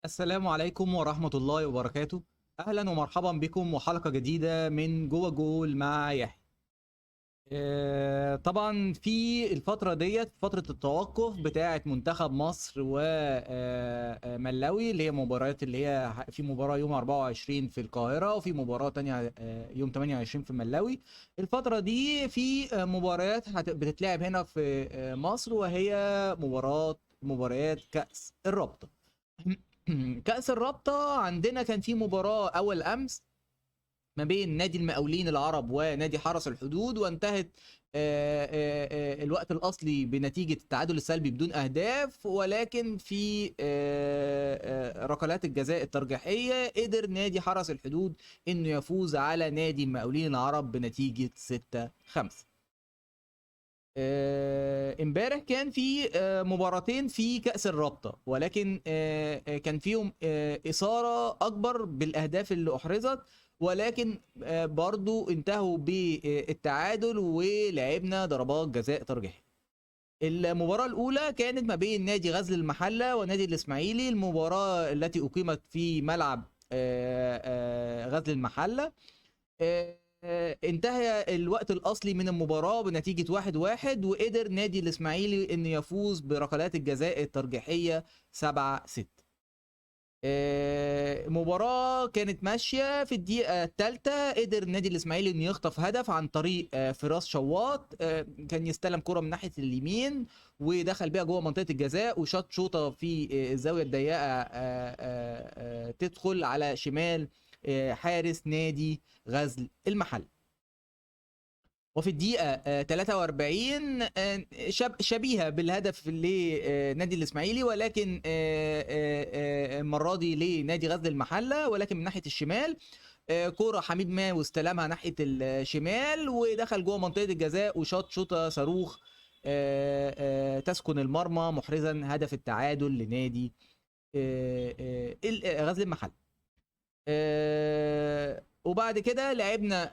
السلام عليكم ورحمة الله وبركاته. أهلا ومرحبا بكم وحلقة جديدة من جوه جول مع يحيى. طبعا في الفترة ديت فترة التوقف بتاعة منتخب مصر وملاوي اللي هي مباريات اللي هي في مباراة يوم 24 في القاهرة وفي مباراة تانية يوم 28 في ملاوي. الفترة دي في مباريات بتتلعب هنا في مصر، وهي مباريات كأس الرابطة. كأس الرابطة عندنا كان في مباراة أول أمس ما بين نادي المقاولين العرب ونادي حرس الحدود، وانتهت الوقت الأصلي بنتيجة التعادل السلبي بدون أهداف، ولكن في ركلات الجزاء الترجيحية قدر نادي حرس الحدود إنه يفوز على نادي المقاولين العرب بنتيجة 6-5. امبارح كان في مباراتين في كأس الرابطة، ولكن كان فيهم إثارة أكبر بالأهداف اللي أحرزت، ولكن برضو انتهوا بالتعادل ولعبنا ضربات جزاء ترجيحية. المباراة الأولى كانت ما بين نادي غزل المحلة ونادي الإسماعيلي، المباراة التي أقيمت في ملعب غزل المحلة. انتهى الوقت الأصلي من المباراة بنتيجة 1-1، وقدر نادي الإسماعيلي إنه يفوز بركلات الجزاء الترجيحية 7-6. مباراة كانت ماشية في الدقيقة الثالثة، قدر النادي الإسماعيلي إنه يخطف هدف عن طريق فراس شواط. كان يستلم كرة من ناحية اليمين ودخل بيها جوه منطقة الجزاء وشاط شوطة في الزاوية الضيقة تدخل على شمال حارس نادي غزل المحل. وفي الدقيقة 43 شبيهة بالهدف لنادي الإسماعيلي، ولكن المرة دي لنادي غزل المحلة، ولكن من ناحية الشمال. كرة حميد ماوي استلمها ناحية الشمال ودخل جوه منطقة الجزاء وشاط شوطة صاروخ تسكن المرمى، محرزا هدف التعادل لنادي غزل المحلة. وبعد كده لعبنا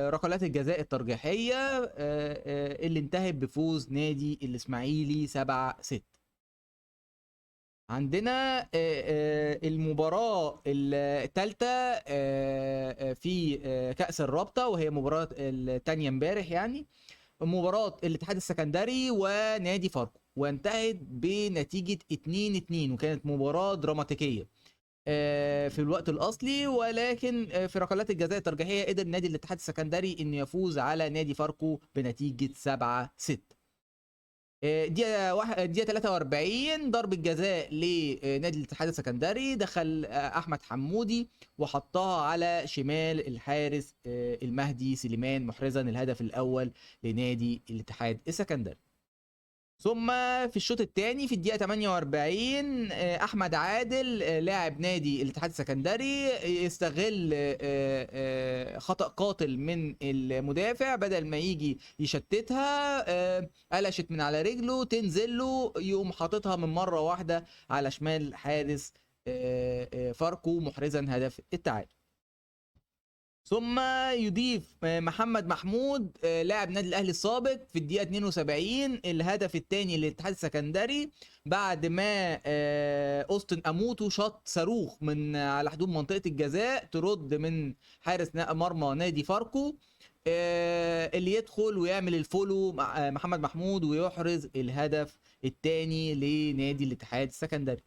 ركلات الجزاء الترجيحية اللي انتهت بفوز نادي الإسماعيلي 7-6. عندنا المباراة الثالثة في كأس الرابطة، وهي مباراة الثانية امبارح، يعني مباراة الاتحاد السكندري ونادي فاركو، وانتهت بنتيجة 2-2، وكانت مباراة دراماتيكية في الوقت الاصلي، ولكن في ركلات الجزاء الترجيحيه قدر نادي الاتحاد السكندري انه يفوز على نادي فاركو بنتيجه 7-6. دقيقه 43 ضربه جزاء لنادي الاتحاد السكندري، دخل احمد حمودي وحطها على شمال الحارس المهدي سليمان، محرزا الهدف الاول لنادي الاتحاد السكندري. ثم في الشوط الثاني في الدقيقة 48 أحمد عادل لاعب نادي الاتحاد السكندري يستغل خطأ قاتل من المدافع، بدل ما يجي يشتتها قلشت من على رجله تنزل له، يقوم حاططها من مرة واحدة على شمال حارس فاركو، محرزا هدف التعادل. ثم يضيف محمد محمود لاعب نادي الاهلي السابق في الدقيقه 72 الهدف الثاني للاتحاد السكندري، بعد ما اوستن اموتو شاط صاروخ من على حدود منطقه الجزاء ترد من حارس مرمى نادي فاركو، اللي يدخل ويعمل الفولو مع محمد محمود ويحرز الهدف الثاني لنادي الاتحاد السكندري.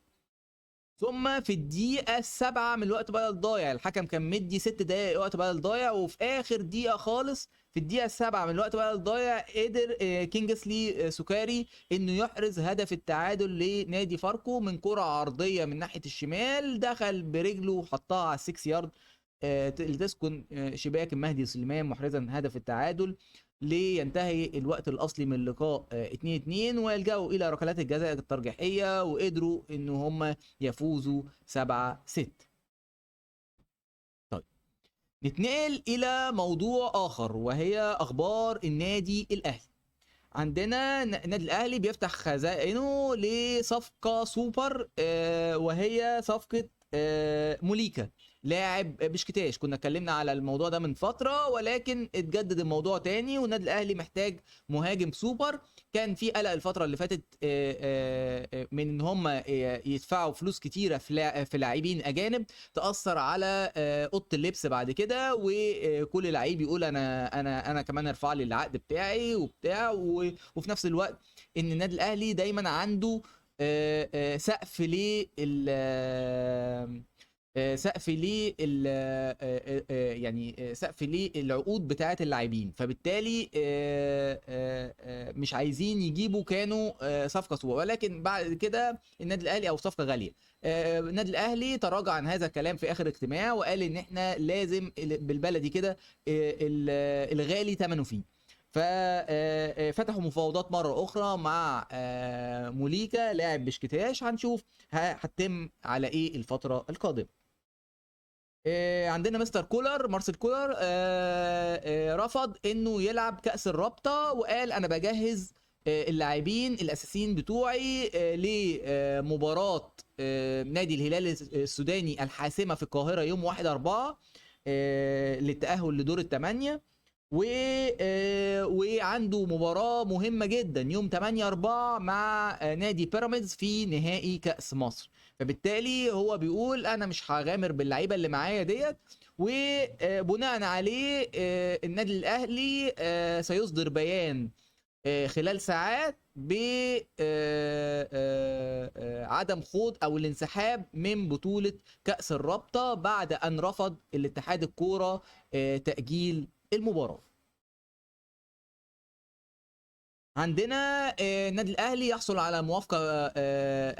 ثم في الدقيقة 7 من الوقت بدل ضايع، الحكم كان مدي 6 دقايق وقت بدل ضايع، وفي آخر دقيقة خالص في الدقيقة 7 من الوقت بدل ضايع قدر كينجسلي سوكاري إنه يحرز هدف التعادل لنادي فاركو من كرة عرضية من ناحية الشمال، دخل برجله وحطها على ال6 يارد لتسكن شباك المهدي سليمان، محرزا هدف التعادل لينتهي الوقت الاصلي من اللقاء 2-2، ويلجأوا الى ركلات الجزاء الترجيحيه وقدروا ان هم يفوزوا 7-6. طيب نتنقل الى موضوع اخر، وهي اخبار النادي الاهلي. عندنا النادي الاهلي بيفتح خزائنه لصفقه سوبر، وهي صفقه موليكا. لاعب بشكتاش. كنا اتكلمنا على الموضوع ده من فتره، ولكن اتجدد الموضوع تاني، والنادي الاهلي محتاج مهاجم سوبر. كان في قلق الفتره اللي فاتت من ان هم يدفعوا فلوس كتيره في لاعبين اجانب تاثر على اوضه اللبس بعد كده، وكل لعيب يقول انا كمان ارفع لي العقد بتاعي وبتاع، وفي نفس الوقت ان النادي الاهلي دايما عنده سقف لل سقف ليه يعني سقف ليه العقود بتاعه اللاعبين، فبالتالي مش عايزين يجيبوا كانوا صفقه سوء، ولكن بعد كده النادي الاهلي او صفقه غاليه. النادي الاهلي تراجع عن هذا الكلام في اخر اجتماع، وقال ان احنا لازم بالبلدي كده الغالي ثمنه فيه. ففتحوا مفاوضات مره اخرى مع موليكا لاعب بشكتاش. هنشوف هتتم على ايه الفتره القادمه. عندنا مستر كولر مارسيل كولر رفض انه يلعب كأس الرابطة، وقال انا بجهز اللاعبين الاساسيين بتوعي لمباراة نادي الهلال السوداني الحاسمة في القاهرة يوم 1/4 للتأهل لدور الثمانية، وعنده مباراة مهمة جدا يوم 8/4 مع نادي بيراميدز في نهائي كأس مصر. فبالتالي هو بيقول انا مش هغامر باللعيبه اللي معايا ديت، وبناء عليه النادي الاهلي سيصدر بيان خلال ساعات بعدم خوض او الانسحاب من بطوله كأس الرابطه بعد ان رفض الاتحاد الكوره تأجيل المباراه. عندنا النادي الأهلي يحصل على موافقة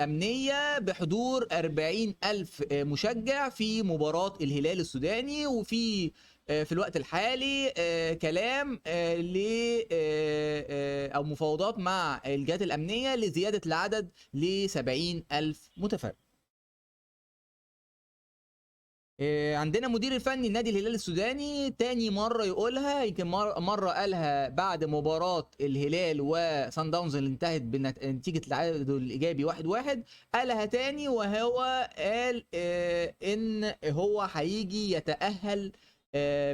أمنية بحضور 40,000 مشجع في مباراة الهلال السوداني، وفي في الوقت الحالي كلام أو مفاوضات مع الجهات الأمنية لزيادة العدد ل70,000 متفرج. عندنا مدير الفني النادي الهلال السوداني تاني مرة يقولها، يمكن مرة قالها بعد مباراة الهلال وصن داونز اللي انتهت بنتيجة التعادل الإيجابي 1-1. قالها تاني، وهو قال إن هو هيجي يتأهل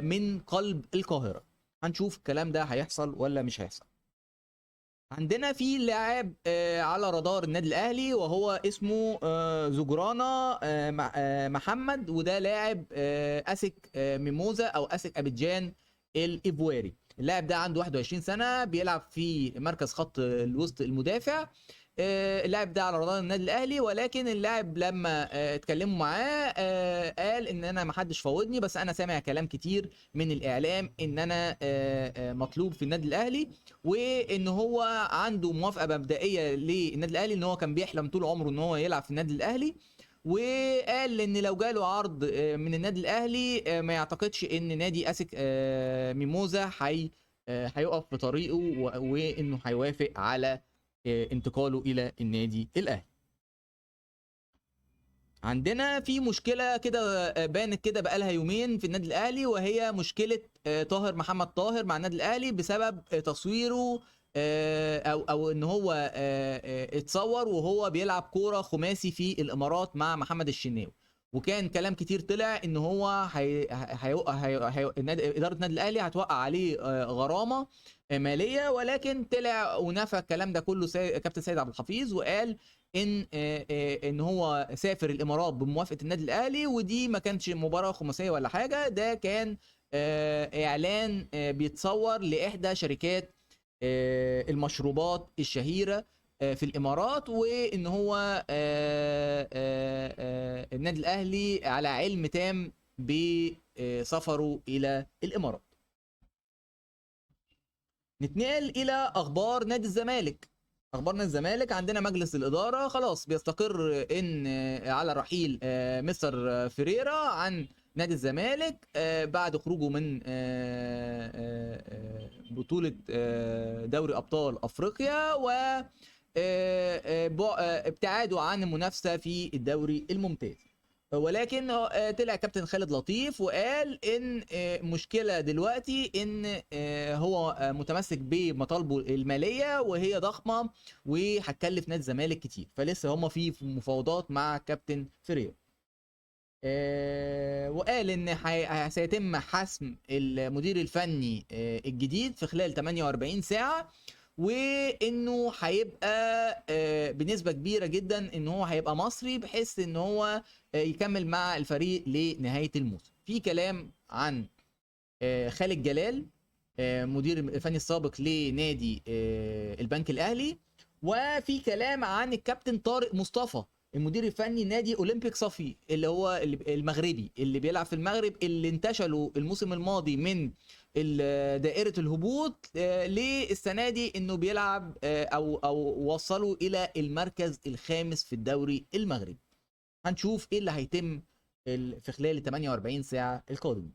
من قلب القاهرة. هنشوف الكلام ده هيحصل ولا مش هيحصل. عندنا في لاعب على رادار النادي الاهلي، وهو اسمه زجرانا محمد، وده لاعب اسك ميموزا او اسك ابيجان الايفواري. اللاعب ده عنده 21 سنه، بيلعب في مركز خط الوسط المدافع. اللاعب ده على رادار النادي الاهلي، ولكن اللاعب لما اتكلموا معاه قال ان انا ما حدش فاوضني، بس انا سامع كلام كتير من الاعلام ان انا مطلوب في النادي الاهلي، وان هو عنده موافقه مبدئيه للنادي الاهلي، ان هو كان بيحلم طول عمره ان هو يلعب في النادي الاهلي. وقال ان لو جاله عرض من النادي الاهلي ما يعتقدش ان نادي اسك ميموزا هيقف في طريقه، وانه هيوافق على انتقاله الى النادي الاهلي. عندنا في مشكله كده بانت كده بقالها يومين في النادي الاهلي، وهي مشكله طاهر محمد طاهر مع النادي الاهلي بسبب تصويره او ان هو اتصور وهو بيلعب كوره خماسي في الامارات مع محمد الشناوي. وكان كلام كتير طلع ان هو اداره النادي الاهلي هتوقع عليه غرامه ماليه، ولكن طلع ونفى الكلام ده كله كابتن سيد عبد الحفيظ، وقال ان هو سافر الامارات بموافقه النادي الاهلي، ودي ما كانتش مباراه خماسيه ولا حاجه، ده كان اعلان بيتصور لاحدى شركات المشروبات الشهيره في الامارات، وان هو النادي الاهلي على علم تام بسفره الى الامارات. نتنقل الى اخبار نادي الزمالك. اخبار نادي الزمالك، عندنا مجلس الاداره خلاص بيستقر ان على رحيل مستر فيريرا عن نادي الزمالك بعد خروجه من بطوله دوري ابطال افريقيا، و ابتعاده عن المنافسه في الدوري الممتاز. ولكن طلع كابتن خالد لطيف وقال ان مشكله دلوقتي ان هو متمسك بمطالبه الماليه وهي ضخمه وهتكلف نادي الزمالك كتير، فلسه هم في مفاوضات مع كابتن فريرا. وقال ان سيتم حسم المدير الفني الجديد في خلال 48 ساعة، وانه هيبقى بنسبة كبيرة جدا ان هو هيبقى مصري، بحيث ان هو يكمل مع الفريق لنهاية الموسم. في كلام عن خالد جلال مدير الفني السابق لنادي البنك الاهلي، وفي كلام عن الكابتن طارق مصطفى المدير الفني نادي اولمبيك صفي اللي هو المغربي اللي بيلعب في المغرب، اللي انتشلوا الموسم الماضي من دائرة الهبوط للسنة دي انه بيلعب او وصلوا الى المركز الخامس في الدوري المغربي. هنشوف ايه اللي هيتم في خلال 48 ساعة القادمة.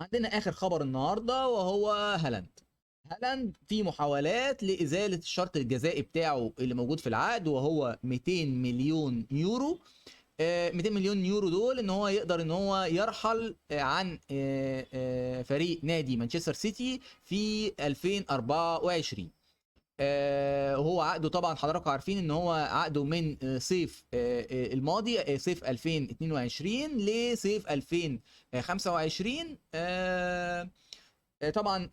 عندنا اخر خبر النهارده وهو هالاند في محاولات لازاله الشرط الجزائي بتاعه اللي موجود في العقد، وهو 200 مليون يورو. 200 مليون يورو دول ان هو يقدر ان هو يرحل عن فريق نادي مانشستر سيتي في 2024. وهو عقده طبعا حضراتكم عارفين ان هو عقده من صيف الماضي، صيف 2022 لصيف 2025. طبعا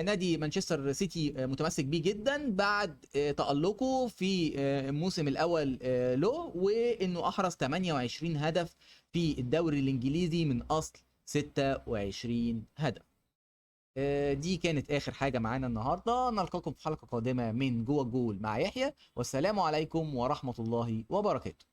نادي مانشستر سيتي متمسك بيه جدا بعد تألقه في الموسم الاول له، وانه احرز 28 هدف في الدوري الانجليزي من اصل 26 هدف. دي كانت اخر حاجه معانا النهارده. نلقاكم في حلقه قادمه من جوه الجول مع يحيى، والسلام عليكم ورحمه الله وبركاته.